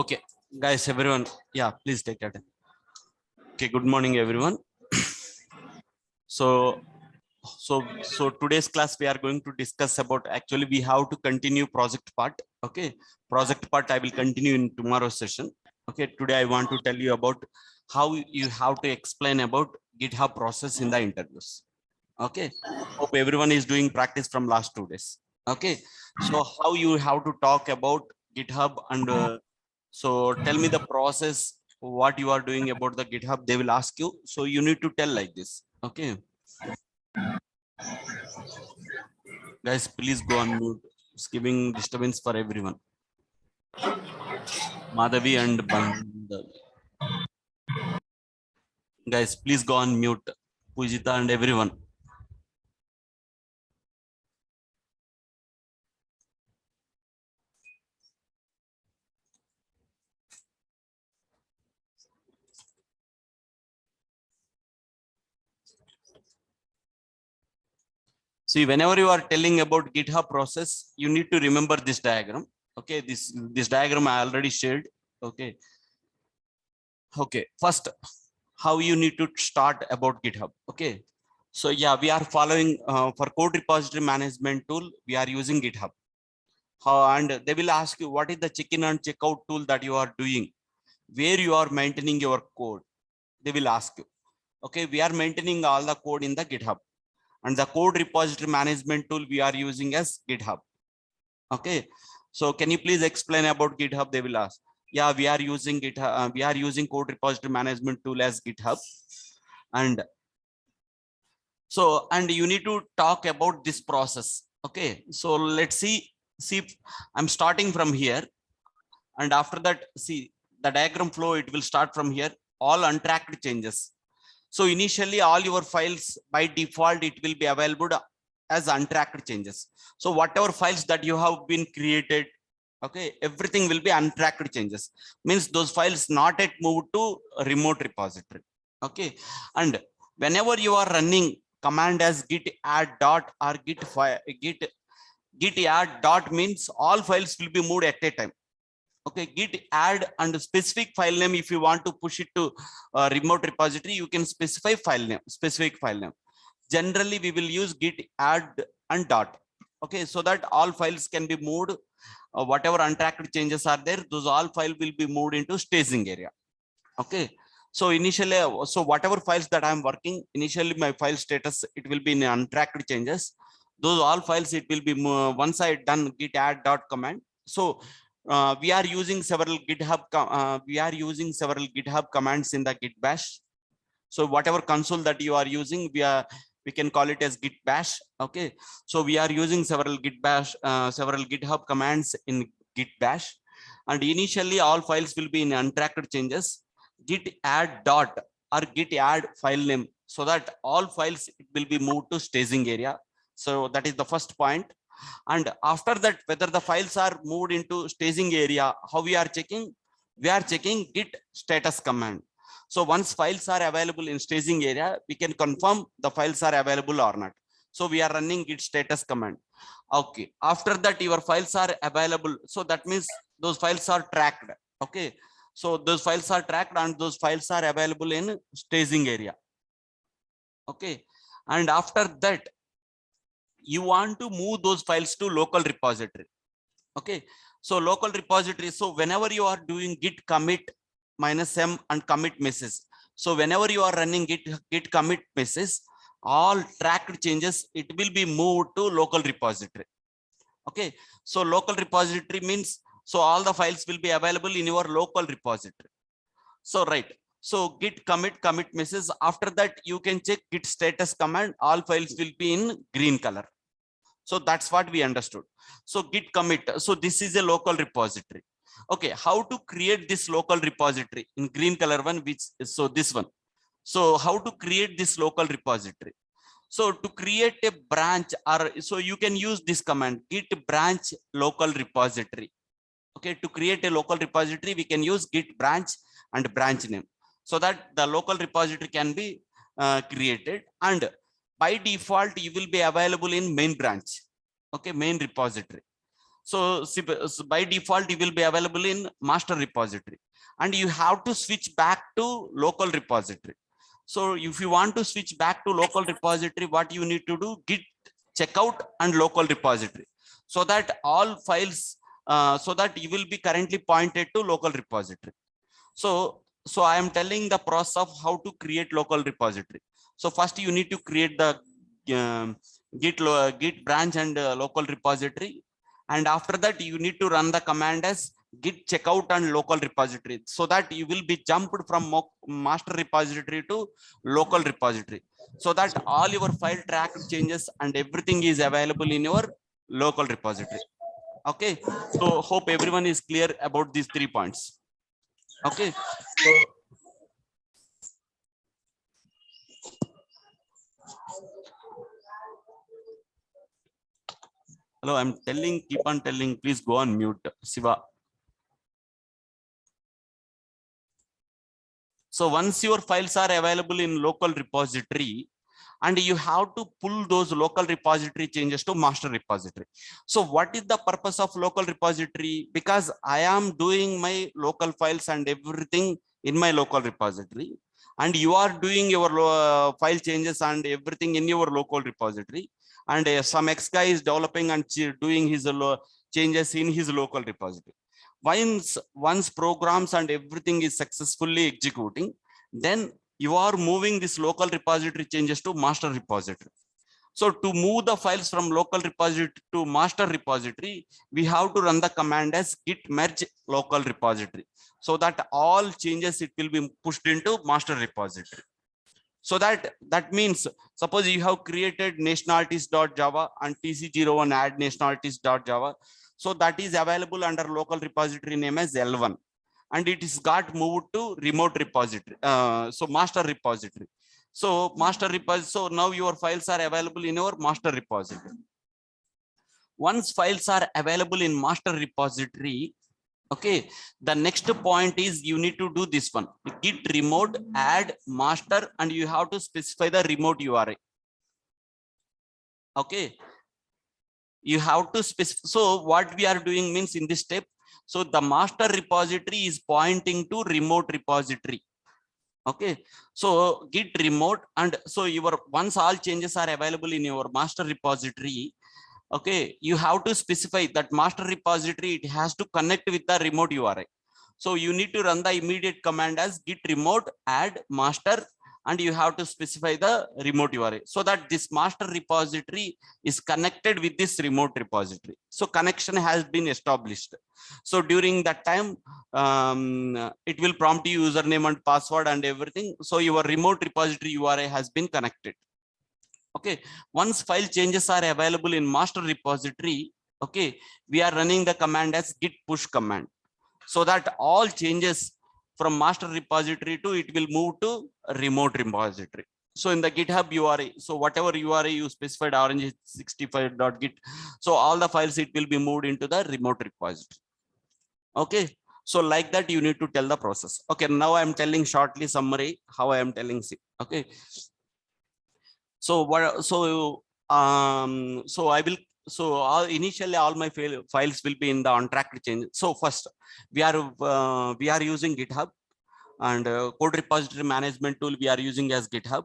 Okay, guys, everyone. Yeah, please take that. Okay, good morning, everyone. So today's class we are going to discuss about actually we have to continue project part. Okay, project part I will continue in tomorrow's session. Okay, today I want to tell you about how you have to explain about GitHub process in the interviews. Okay, hope everyone is doing practice from last 2 days. Okay, so how you have to talk about GitHub and so tell me the process, what you are doing about the GitHub. They will ask you. So you need to tell like this. Okay. Guys, please go on mute. It's giving disturbance for everyone. Madhavi and Bandhavi. Guys, please go on mute. Pujita and everyone. See, whenever you are telling about GitHub process, you need to remember this diagram. Okay, this diagram I already shared. Okay. Okay, first, how you need to start about GitHub. Okay, so yeah, we are following for code repository management tool. We are using GitHub. And they will ask you what is the check-in and checkout tool that you are doing, where you are maintaining your code. They will ask you. Okay, we are maintaining all the code in the GitHub, and the code repository management tool we are using as GitHub. Okay, so can you please explain about GitHub? They will ask. Yeah, we are using GitHub. We are using code repository management tool as GitHub, and so and you need to talk about this process. Okay, so let's see. I'm starting from here, and after that, see the diagram flow. It will start from here. All untracked changes. So initially, all your files by default it will be available as untracked changes. So whatever files that you have been created, okay, everything will be untracked changes. Means those files not yet moved to a remote repository. Okay, and whenever you are running command as git add dot or git add dot means all files will be moved at a time. Okay, git add and specific file name. If you want to push it to a remote repository, you can specify specific file name. Generally, we will use git add and dot. Okay, so that all files can be moved. Whatever untracked changes are there, those all file will be moved into staging area. Okay, so initially, so whatever files that I'm working, initially my file status, it will be in untracked changes. Those all files, it will be once I done git add dot command. So we are using several GitHub commands in the git bash. So whatever console that you are using, we can call it as git bash. Okay, so we are using several several GitHub commands in git bash, and initially all files will be in untracked changes. Git add dot or git add file name, so that all files will be moved to staging area. So that is the first point. And after that, whether the files are moved into staging area, how we are checking? We are checking git status command. So once files are available in staging area, we can confirm the files are available or not. So we are running git status command. Okay, after that your files are available. So that means those files are tracked. Okay, so those files are tracked and those files are available in staging area. Okay, and after that, you want to move those files to local repository. Okay, so local repository. So whenever you are doing git commit -m and commit message, so whenever you are running git commit message, all tracked changes, it will be moved to local repository. Okay, so local repository means, so all the files will be available in your local repository. So right, so git commit message. After that, you can check git status command. All files will be in green color. So that's what we understood. So git commit. So this is a local repository. Okay, how to create this local repository in green color one, which is so this one. So how to create this local repository? So to create a branch, or so you can use this command git branch local repository. Okay, to create a local repository, we can use git branch and branch name, so that the local repository can be created, and by default you will be available in main branch. Okay, main repository. So by default, it will be available in master repository, and you have to switch back to local repository. So if you want to switch back to local repository, what you need to do, git checkout and local repository, so that all files, so that you will be currently pointed to local repository. So I am telling the process of how to create local repository. So first you need to create the git branch and local repository, and after that you need to run the command as git checkout and local repository, so that you will be jumped from master repository to local repository, so that all your file track changes and everything is available in your local repository. Okay, so hope everyone is clear about these 3 points. Okay, so hello, I'm telling, keep on telling, please go on mute, Siva. So once your files are available in local repository, and you have to pull those local repository changes to master repository. So what is the purpose of local repository? Because I am doing my local files and everything in my local repository, and you are doing your file changes and everything in your local repository, and some X guy is developing and doing his changes in his local repository. Once programs and everything is successfully executing, then you are moving this local repository changes to master repository. So to move the files from local repository to master repository, we have to run the command as git merge local repository, so that all changes, it will be pushed into master repository. So that means, suppose you have created nationalities.java and tc01 add nationalities.java. So that is available under local repository name as L1. And it is got moved to remote repository, so master repository. So master repository, so now your files are available in your master repository. Once files are available in master repository, okay, the next point is you need to do this one, git remote add master, and you have to specify the remote URI. Okay, you have to specify. So what we are doing means, in this step, so the master repository is pointing to remote repository. Okay, so git remote, and so your once all changes are available in your master repository, okay, you have to specify that master repository, it has to connect with the remote URI. So you need to run the immediate command as git remote add master, and you have to specify the remote URI, so that this master repository is connected with this remote repository. So connection has been established. So during that time, it will prompt you username and password and everything. So your remote repository URI has been connected. Okay, once file changes are available in master repository, okay, we are running the command as git push command, so that all changes from master repository to it will move to remote repository. So in the GitHub URI, so whatever URI you specified, orange65.git, so all the files, it will be moved into the remote repository. Okay, so like that you need to tell the process. Okay, now I am telling shortly summary how I am telling. Okay, so what, so I will, so initially all my files will be in the untracked change. So first we are using GitHub, and code repository management tool we are using as GitHub.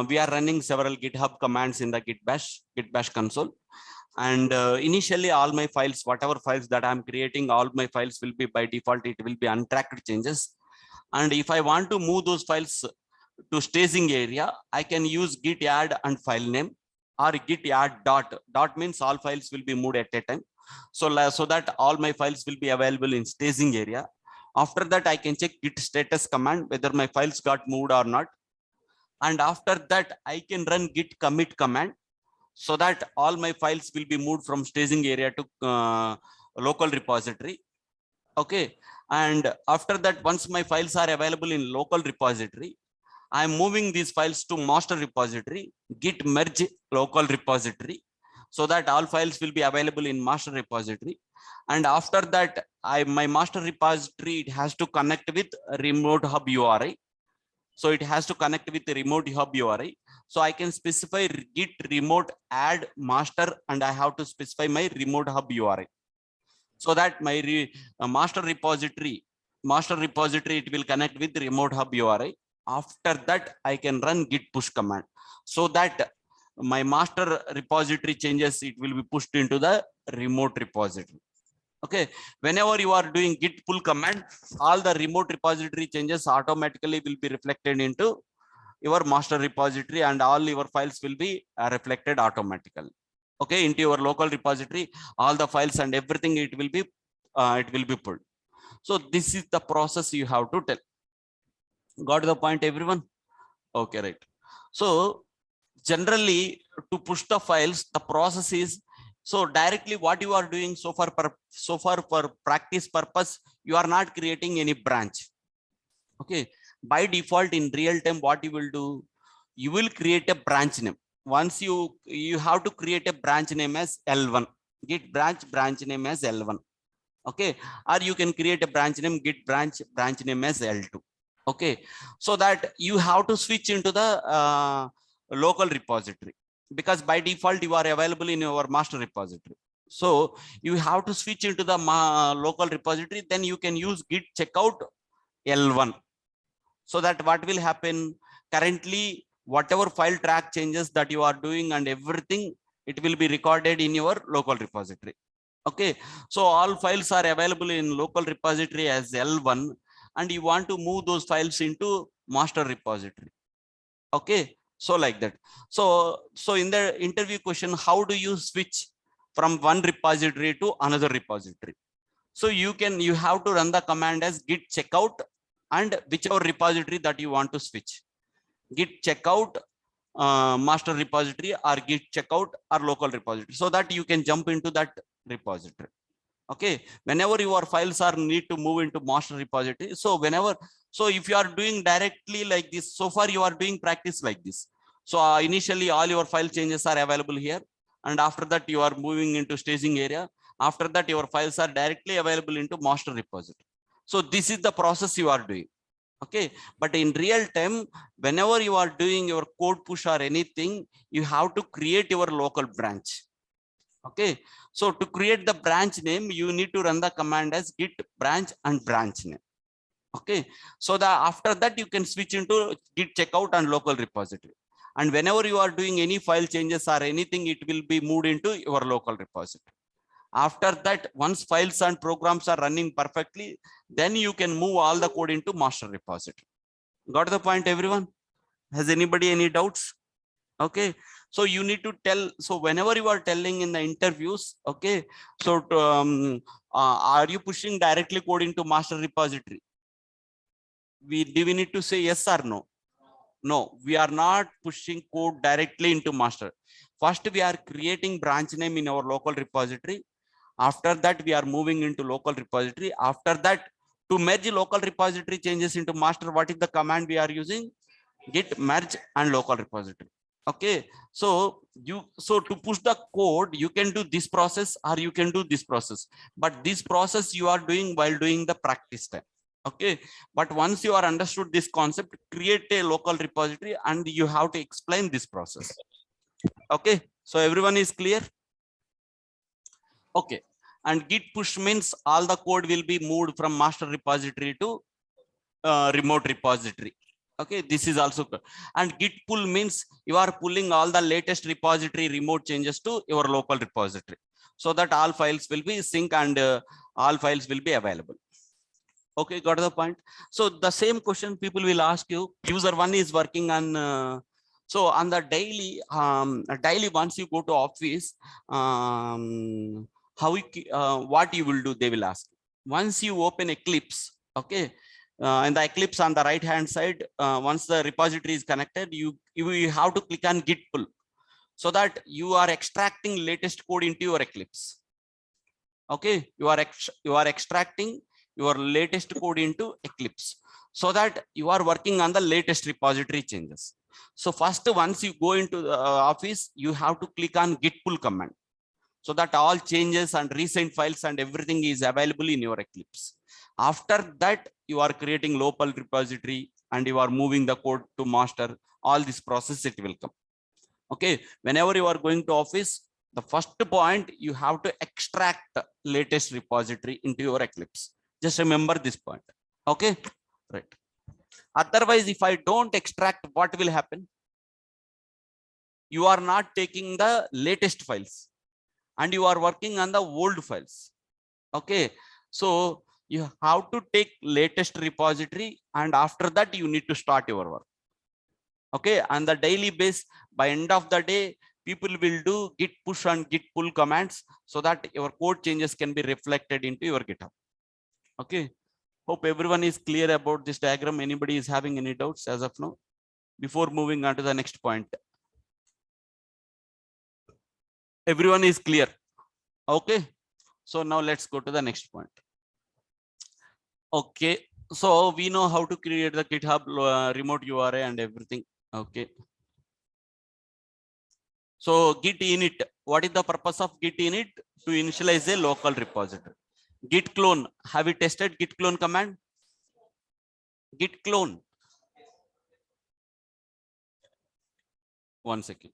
We are running several GitHub commands in the git bash console, and initially all my files, whatever files that I'm creating, all my files will be by default, it will be untracked changes. And if I want to move those files to staging area, I can use git add and file name, or git add dot means all files will be moved at a time. So that all my files will be available in staging area. After that, I can check git status command whether my files got moved or not. And after that, I can run git commit command, so that all my files will be moved from staging area to local repository. Okay, and after that, once my files are available in local repository, I'm moving these files to master repository, git merge local repository, so that all files will be available in master repository. And after that, my master repository, it has to connect with remote hub URI. So it has to connect with the remote hub URI. So I can specify git remote add master, and I have to specify my remote hub URI. so that my master repository, it will connect with remote hub URI. After that, I can run git push command, so that my master repository changes, it will be pushed into the remote repository. Okay, whenever you are doing git pull command, all the remote repository changes automatically will be reflected into your master repository, and all your files will be reflected automatically. Okay, into your local repository, all the files and everything, it will be pulled. So this is the process you have to tell. Got the point, everyone? Okay, right. So generally, to push the files, the process is, so directly what you are doing so far for practice purpose, you are not creating any branch. Okay, by default in real time, what you will do, you will create a branch name. Once you have to create a branch name as L1, git branch name as L1. Okay, or you can create a branch name git branch name as L2. Okay, so that you have to switch into the local repository, because by default you are available in your master repository. So you have to switch into the local repository, then you can use git checkout L1. So that what will happen, currently whatever file track changes that you are doing and everything, it will be recorded in your local repository. Okay, so all files are available in local repository as L1, and you want to move those files into master repository. Okay, so like that. So in the interview question, how do you switch from one repository to another repository? So you have to run the command as git checkout and whichever repository that you want to switch, git checkout master repository or git checkout or local repository, so that you can jump into that repository. Okay, whenever your files are need to move into master repository, so if you are doing directly like this, so far you are doing practice like this. So initially all your file changes are available here, and after that you are moving into staging area. After that your files are directly available into master repository. So this is the process you are doing. Okay, but in real time, whenever you are doing your code push or anything, you have to create your local branch. Okay, so to create the branch name, you need to run the command as git branch and branch name. Okay, so after that you can switch into git checkout and local repository, and whenever you are doing any file changes or anything, it will be moved into your local repository. After that, once files and programs are running perfectly, then you can move all the code into master repository. Got the point, everyone? Has anybody any doubts? Okay, so you need to tell, so whenever you are telling in the interviews, okay, so are you pushing directly code into master repository? Do we need to say yes or no? No, we are not pushing code directly into master. First we are creating branch name in our local repository. After that we are moving into local repository. After that, to merge local repository changes into master, what is the command we are using? Git merge and local repository. Okay, so to push the code, you can do this process or you can do this process, but this process you are doing while doing the practice time. Okay, but once you are understood this concept, create a local repository and you have to explain this process. Okay, so everyone is clear? Okay, and git push means all the code will be moved from master repository to remote repository. Okay, this is also good. And git pull means you are pulling all the latest repository remote changes to your local repository, so that all files will be sync and all files will be available. Okay, got the point? So the same question people will ask you. User one is working on so on the daily once you go to office, what you will do, they will ask. Once you open Eclipse, okay, and the Eclipse on the right hand side, once the repository is connected, you have to click on git pull, so that you are extracting latest code into your Eclipse. Okay, you are extracting your latest code into Eclipse, so that you are working on the latest repository changes. So first, once you go into the office, you have to click on git pull command, so that all changes and recent files and everything is available in your Eclipse. After that, you are creating local repository and you are moving the code to master. All this process, it will come. Okay, whenever you are going to office, The first point, you have to extract latest repository into your Eclipse. Just remember this point. Okay, right. Otherwise, if I don't extract, what will happen? You are not taking the latest files and you are working on the old files. Okay, so you have to take latest repository and after that you need to start your work. Okay, on the daily base, by end of the day, people will do git push and git pull commands so that your code changes can be reflected into your GitHub. Okay, hope everyone is clear about this diagram. Anybody is having any doubts as of now before moving on to the next point? Everyone is clear. Okay, so now let's go to the next point. Okay, so we know how to create the GitHub remote URI and everything. Okay, so git init, what is the purpose of git init? To initialize a local repository. Git clone, have we tested git clone command? Git clone, one second.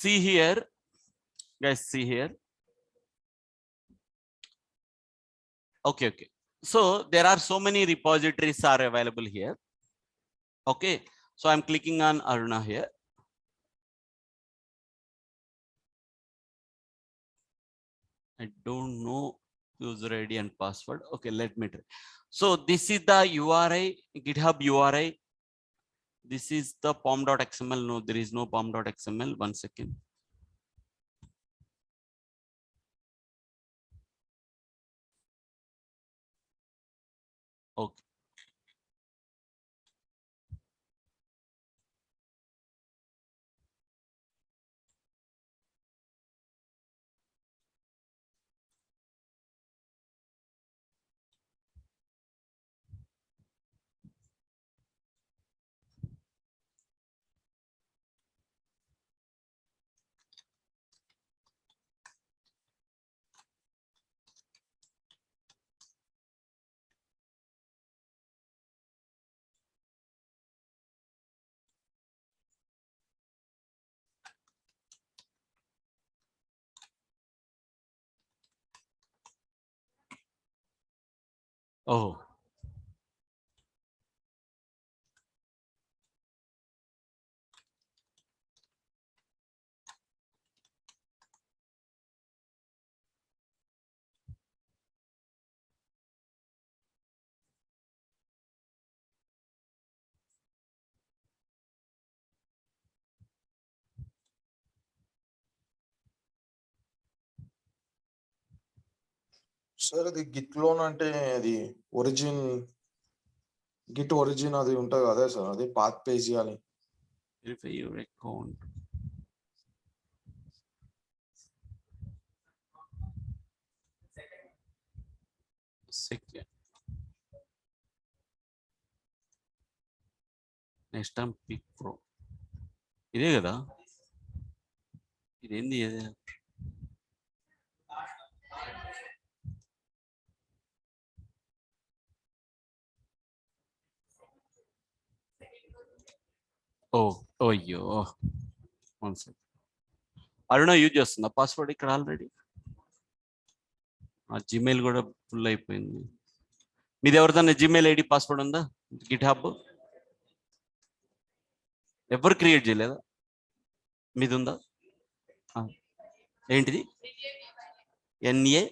See here, guys, see here. Okay, okay, so there are so many repositories are available here. Okay, so I'm clicking on Aruna here. I don't know user ID and password. Okay, let me try. So this is the URI, GitHub URI. This is the pom.xml. No, there is no pom.xml. One second. Okay. Oh, sir అది Git clone అంటే అది origin Git origin అది ఉంటుంది కదా sir, అది path page అని. verify your account. Second. Next time pick pro. ఇదే కదా, ఇదేంది ఇదే? ఓ అయ్యో, వన్ సెకండ్. అరుణ యూజ్ చేస్తుందా పాస్వర్డ్ ఇక్కడ ఆల్రెడీ? ఆ జీమెయిల్ కూడా ఫుల్ అయిపోయింది. మీది ఎవరిదన్నా జీమెయిల్ ఐడి పాస్వర్డ్ ఉందా గిట్ హబ్? ఎవరు క్రియేట్ చేయలేదా? మీది ఉందా? ఏంటిది? ఎన్ఏ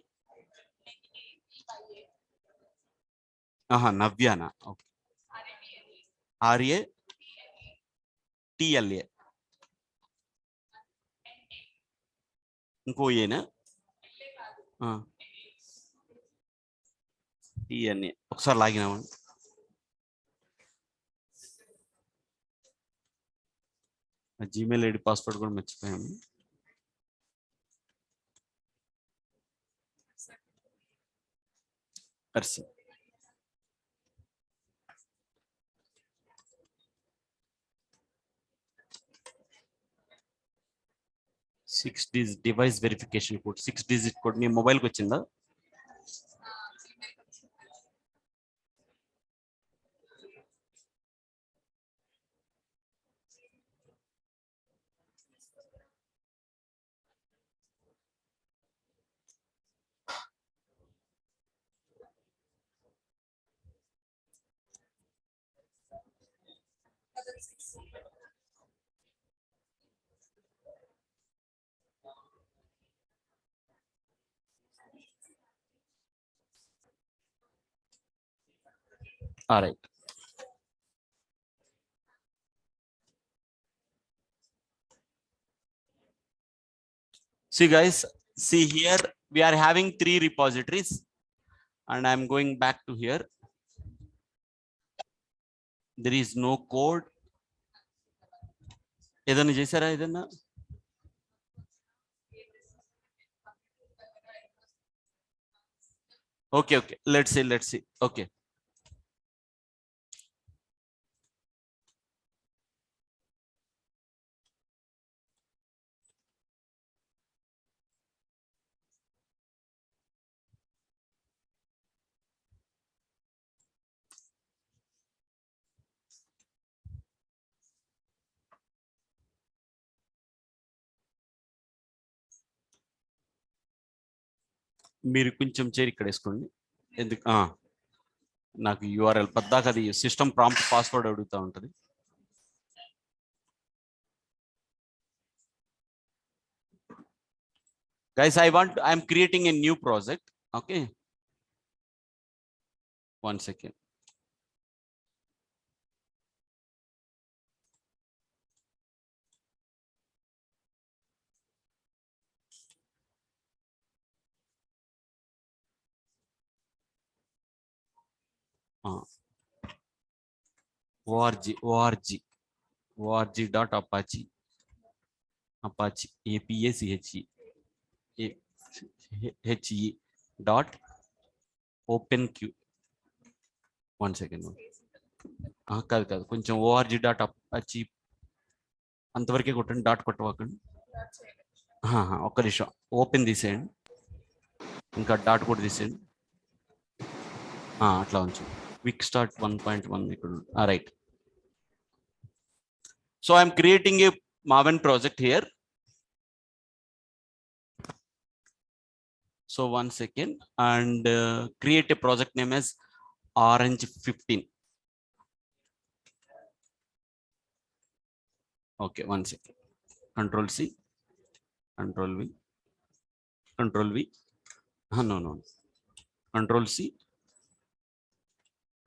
నవ్యానా? ఓకే, ఆర్ఏ టిఎల్ఏ, ఇంకో ఏనా? టిఎన్ఏ. ఒకసారి లాగిన్ అవ్వండి. జీమెయిల్ ఐడి పాస్వర్డ్ కూడా మర్చిపోయాము. Merci. Six digit device verification code. 6-digit code మీ మొబైల్ కి వచ్చిందా? All right. See guys, see here we are having 3 repositories and I'm going back to here. There is no code. ఏదన్నా చేశారా ఏదన్నా? Okay, okay. Let's see. Okay. మీరు కొంచెం చేరి ఇక్కడ వేసుకోండి. ఎందుకు నాకు URL పద్దాక అది సిస్టమ్ ప్రాంప్ట్ పాస్వర్డ్ అడుగుతూ ఉంటుంది. Guys, I'm creating a new project. Okay. One second. org.apache dot openq. One second. కాదు కొంచెం org.apache అంతవరకే కొట్టండి, డాట్ కొట్టవకండి. ఒక్క నిమిషం ఓపెన్ తీసేయండి, ఇంకా డాట్ కూడా తీసేయండి. అట్లా ఉంచు. క్విక్ స్టార్ట్ 1.1 ఇక్కడ. Right. So I'm creating a Maven project here. So one second, and create a project name as Orange 15. Okay, one second. Control C, Control V, Control V. No. Control C,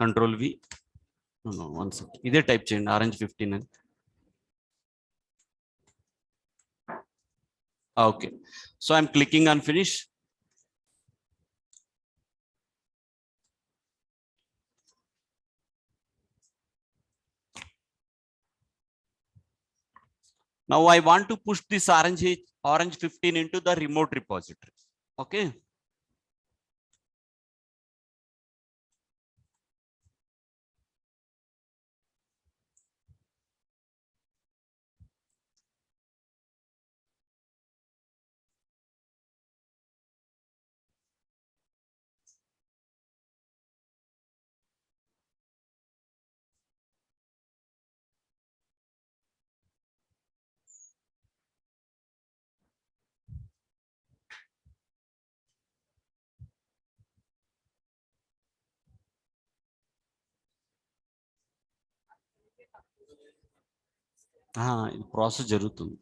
Control V. No. One second. Either type change Orange 15 and. Okay. So I'm clicking on finish. Now I want to push this Orange 15 into the remote repository. Okay. ఇది process జరుగుతుంది.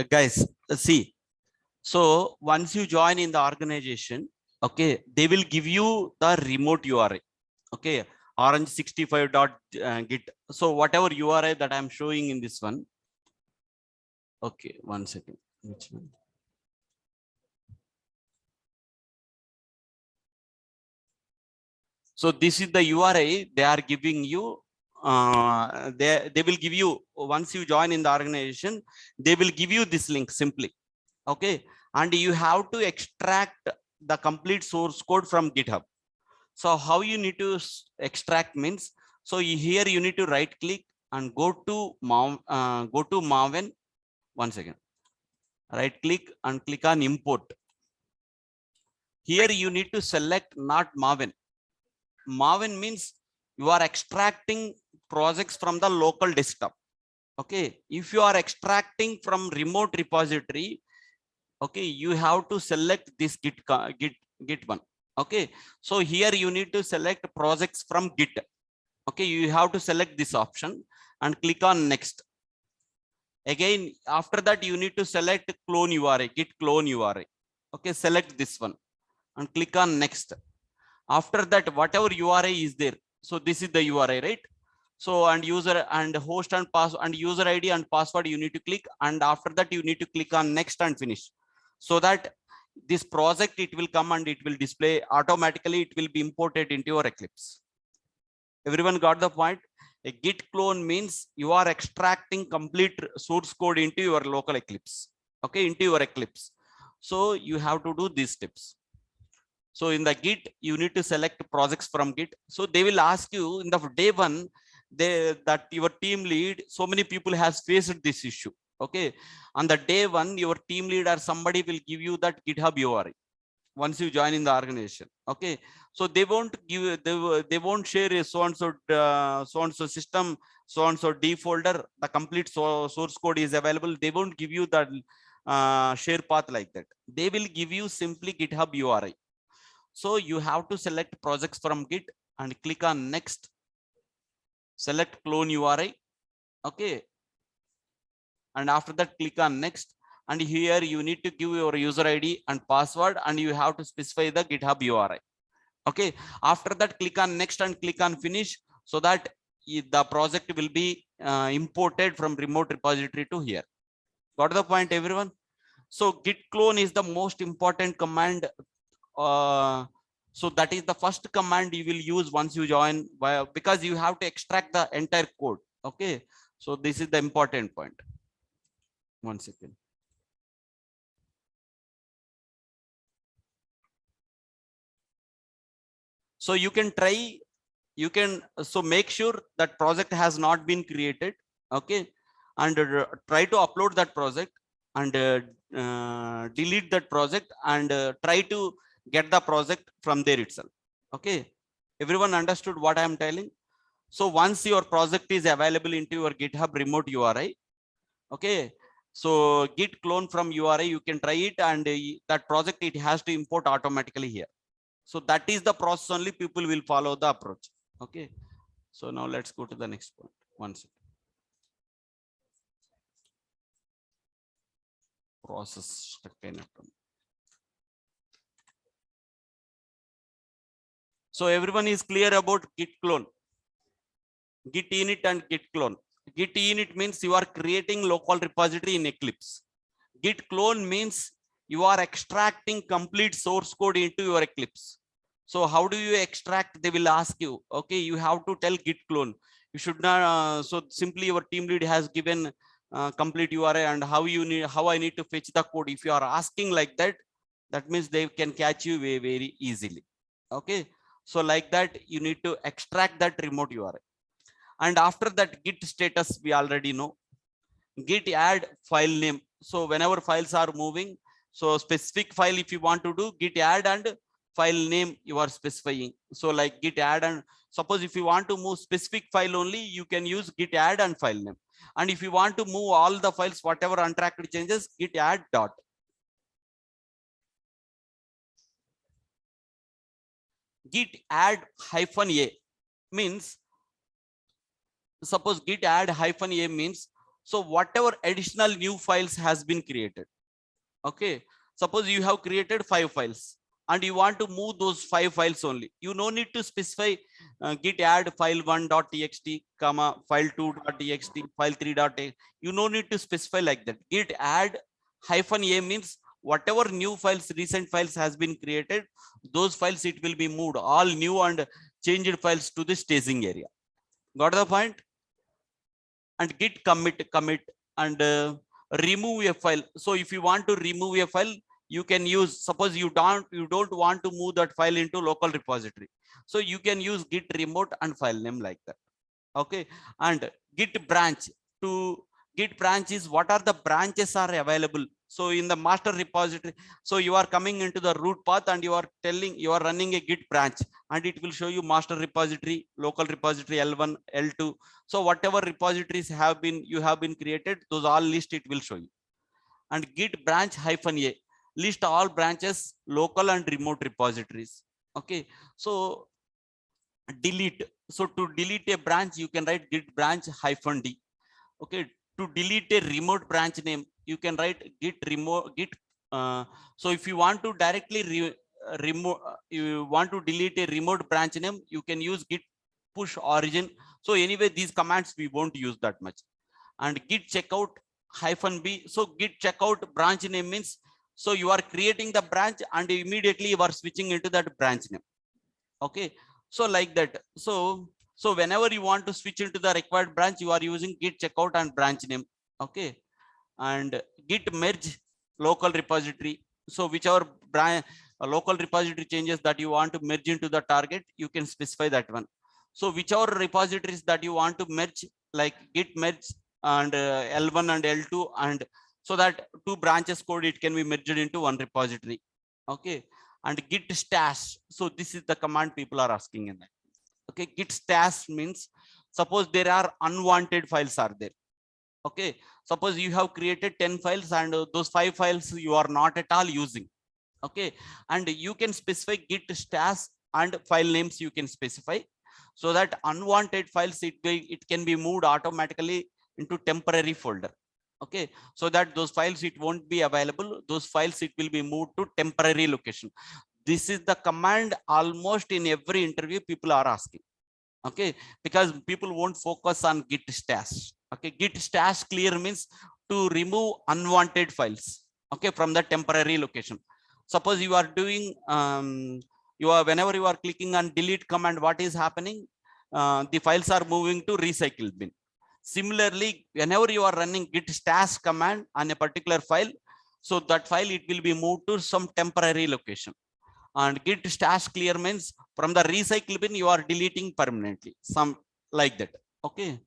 Guys, see. So once you join in the organization, okay, they will give you the remote URI. Okay, orange 65.git. So whatever URI that I'm showing in this one. Okay, one second. Which one? So this is the URI they are giving you. They will give you once you join in the organization. They will give you this link simply. Okay, and you have to extract the complete source code from GitHub. So how you need to extract means, so here you need to right click and go to Maven. One second. Right click and click on import. Here you need to select not Maven. Maven means you are extracting projects from the local desktop. Okay, if you are extracting from remote repository, okay, you have to select this git one. Okay, so here you need to select projects from Git. Okay, you have to select this option and click on next. Again, after that you need to select clone URI, git clone URI. Okay, select this one and click on next. After that, whatever URI is there, so this is the URI, right? So and user and host and pass and user ID and password you need to click, and after that you need to click on next and finish, so that this project it will come and it will display automatically. It will be imported into your Eclipse. Everyone got the point? A git clone means you are extracting complete source code into your local Eclipse. Okay, into your Eclipse. So you have to do these steps. So in the Git, you need to select projects from Git. So they will ask you in the day one, that your team lead, so many people has faced this issue. Okay, on the day one, your team lead or somebody will give you that GitHub URI once you join in the organization. Okay, so they won't give, they won't share a so and so system, so and so D folder, the complete source code is available. They won't give you that share path like that. They will give you simply GitHub URI. So you have to select projects from Git and click on next, select clone URI. Okay, and after that click on next, and here you need to give your user ID and password, and you have to specify the GitHub URI. Okay, after that click on next and click on finish, so that the project will be imported from remote repository to here. Got the point, everyone? So git clone is the most important command. So that is the first command you will use once you join, because you have to extract the entire code. Okay, so this is the important point. One second. So you can try, you can, so make sure that project has not been created. Okay, and try to upload that project and delete that project and try to get the project from there itself. Okay, everyone understood what I am telling? So once your project is available into your GitHub remote URI, okay, so git clone from URI, you can try it, and that project it has to import automatically here. So that is the process only people will follow the approach. Okay, so now let's go to the next point. One second. Process structure. So everyone is clear about git clone, git init and git clone. Git init means you are creating local repository in Eclipse. Git clone means you are extracting complete source code into your Eclipse. So how do you extract? They will ask you. Okay, you have to tell git clone. You should not. So simply your team lead has given complete URI and how you need, how I need to fetch the code. If you are asking like that, that means they can catch you very easily. Okay, so like that you need to extract that remote URI. And after that, git status we already know. Git add file name. So whenever files are moving, so specific file if you want to do, git add and file name you are specifying. So like git add, and suppose if you want to move specific file only, you can use git add and file name. And if you want to move all the files, whatever untracked changes, git add dot. Git add -a means, suppose git add -a means, So whatever additional new files has been created, okay, suppose you have created 5 files and you want to move those 5 files only, you no need to specify git add file1.txt comma file2.txt file3.txt. You no need to specify like that. Git add -a means whatever new files, recent files has been created, those files it will be moved, all new and changed files to the staging area. Got the point? And git commit and remove a file. So if you want to remove a file, you can use, suppose you don't want to move that file into local repository, so you can use git remote and file name like that. Okay. And git branch, to git branch is what are the branches are available. So in the master repository, so you are coming into the root path and you are telling you are running a git branch, and it will show you master repository, local repository, L1, L2. So whatever repositories have been you have been created, those all list it will show you. And git branch -a list all branches, local and remote repositories. Okay. So delete, so to delete a branch you can write git branch -d. Okay. To delete a remote branch name, you can write git remote git so if you want to directly remove you want to delete a remote branch name, you can use git push origin. So anyway, these commands we won't use that much. And git checkout -b, so git checkout branch name means, so you are creating the branch and immediately you are switching into that branch name. Okay. So like that. So whenever you want to switch into the required branch, you are using git checkout and branch name. Okay. And git merge local repository, so whichever branch local repository changes that you want to merge into the target, you can specify that one. So whichever repositories that you want to merge, like git merge and L1 and L2, and so that 2 branches code it can be merged into one repository. Okay. And git stash, so this is the command people are asking in that. Okay. Git stash means, suppose there are unwanted files are there. Okay. Suppose you have created 10 files and those 5 files you are not at all using. Okay. And you can specify git stash and file names you can specify, so that unwanted files it can be moved automatically into temporary folder. Okay. So that those files it won't be available, those files it will be moved to temporary location. This is the command almost in every interview people are asking. Okay. Because people won't focus on git stash. Okay. Git stash clear means to remove unwanted files, okay, from the temporary location. Suppose you are doing you are whenever you are clicking on delete command, what is happening, the files are moving to recycle bin. Similarly, whenever you are running git stash command on a particular file, so that file it will be moved to some temporary location. And git stash clear means from the recycle bin you are deleting permanently, some like that. Okay.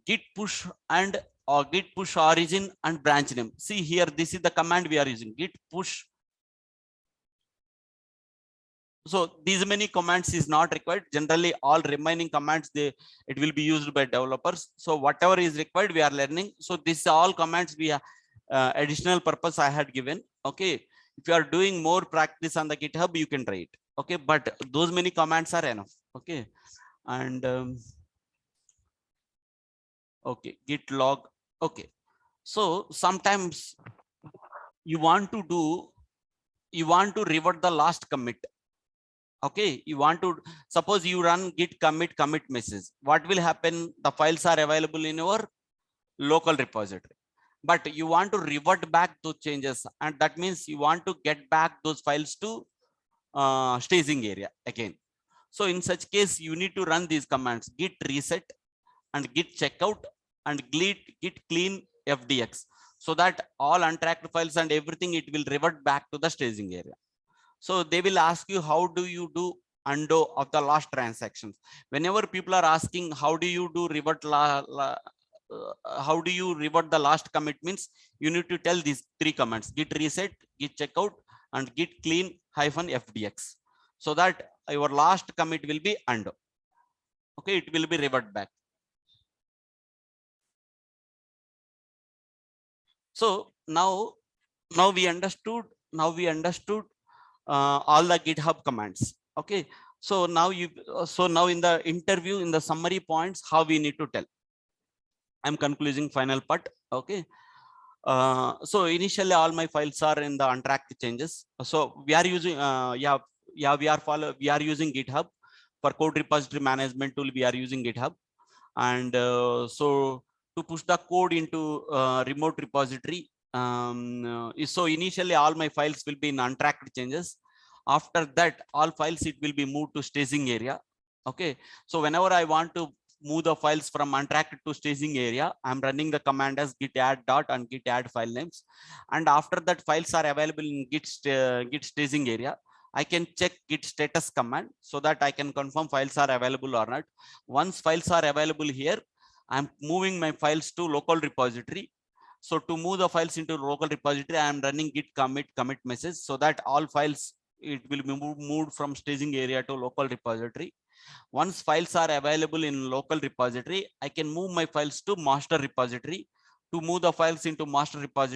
Git push and or git push origin and branch name. See here, this is the command we are using, git push. So these many commands is not required. Generally all remaining commands it will be used by developers. So whatever is required we are learning. So this all commands we are additional purpose I had given. Okay. If you are doing more practice on the GitHub, you can try it. Okay. But those many commands are enough. Okay. And okay, git log. Okay. So sometimes you want to revert the last commit. Okay. You want to, suppose you run git commit message, what will happen? The files are available in your local repository, but you want to revert back those changes, and that means you want to get back those files to staging area again. So in such case you need to run these commands, git reset and git checkout and git clean fdx, so that all untracked files and everything it will revert back to the staging area. So they will ask you, how do you do undo of the last transactions? Whenever people are asking how do you do revert how do you revert the last commit, means you need to tell these 3 commands, git reset, git checkout and git clean -fdx, so that your last commit will be undo. Okay. It will be revert back. So now we understood all the GitHub commands. Okay. So now in the interview, in the summary points, how we need to tell. I'm concluding final part. Okay. So initially all my files are in the untracked changes. So we are using we are using GitHub for code repository management tool. We are using GitHub, and so to push the code into remote repository. So initially all my files will be in untracked changes. After that, all files it will be moved to staging area. Okay. So whenever I want to move the files from untracked to staging area, I'm running the command as git add dot and git add file names. And after that, files are available in git staging area. I can check git status command so that I can confirm files are available or not. Once files are available here, I'm moving my files to local repository. So to move the files into local repository, I am running git commit message so that all files it will be moved from staging area to local repository. Once files are available in local repository, I can move my files to master repository. To move the files into master repository,